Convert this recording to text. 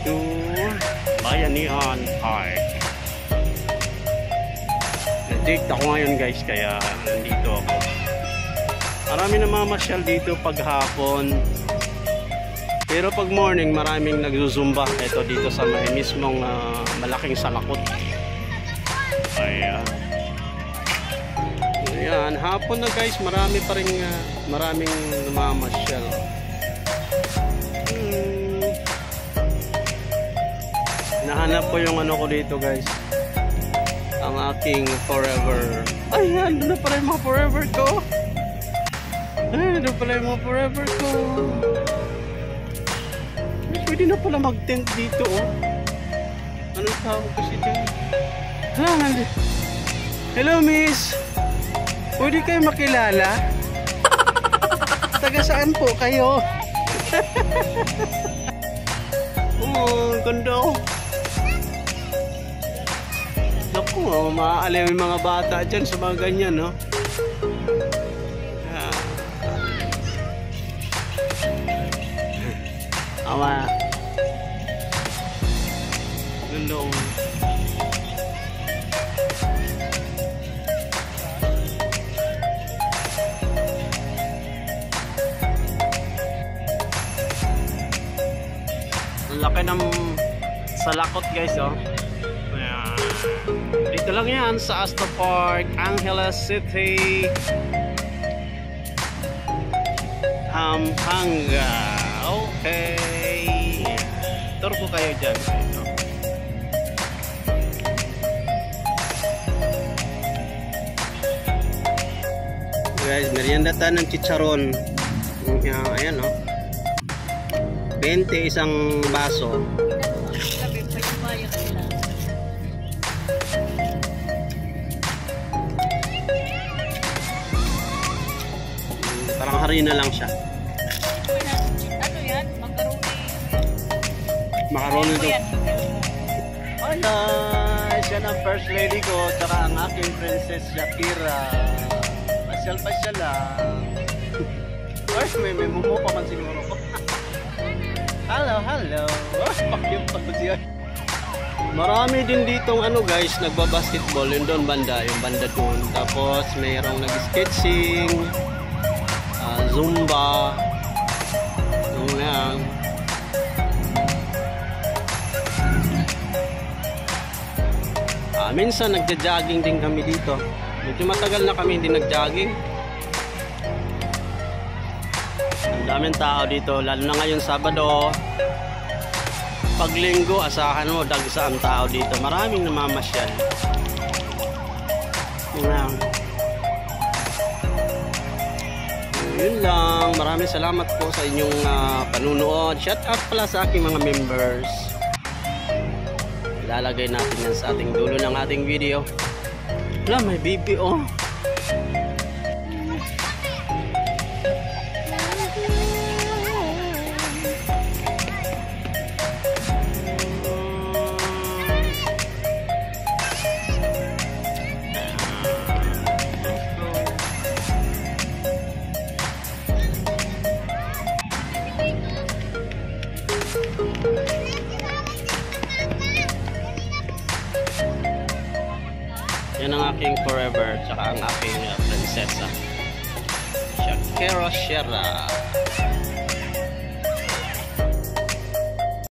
to Bayanihan Park. Nag-date ako ngayon guys, kaya nandito ako. Marami namamasyal dito pag hapon. Pero pag morning, maraming nagzuzumba. Ito dito sa may mismong malaking salakot. Ayan. Ayan, hapon na guys, marami pa rin maraming namamasyal. Nahanap ko yung ano ko dito guys, ang aking forever. Ayan, doon na pala yung mga forever ko. Ayan, doon pala yung mga forever ko. Pwede na pala mag-tent dito oh. Anong tawag kasi dyan? Hello miss, pwede kayo makilala? Taga saan po kayo? Oh, ganda oh. Naku, maaaliw yung mga bata dyan sa mga ganyan, no? Awa. Lulong. Ang laki ng salakot guys, oh. Dito lang yan sa Astor Park, Angeles City, Pampanga. Okay, tour ko kayo dyan. Guys, merienda tayo ng chicharon. Ayan o, 20 isang baso. Parang harina lang siya. Ano yan? Macaroni. Macaroni ito. Ayan, siya ang first lady ko, tsaka ang aking princess Shakira. Pasyal-pasyal lang. First, may mumo pa man siguro ko. Hello. Pakyong pagpagsiyan. Marami din ditong ano guys, nagbabasketball. Yun doon banda, yung banda doon. Tapos mayroong nag-sketching, Zumba. Yung lang. Minsan nagja-jogging din kami dito. Medyo matagal na kami hindi nag-jogging. Ang daming tao dito, lalo na ngayon Sabado. Pag Linggo, asahan mo dagsa ang tao dito. Maraming namamasyal. Yun lang. Maraming salamat po sa inyong panunood. Shout out pala sa aking mga members. Ilalagay natin yan sa ating dulo ng ating video. Wala, may baby oh. Yan ang aking forever, tsaka ang aking prinsesa Shakira Sierra.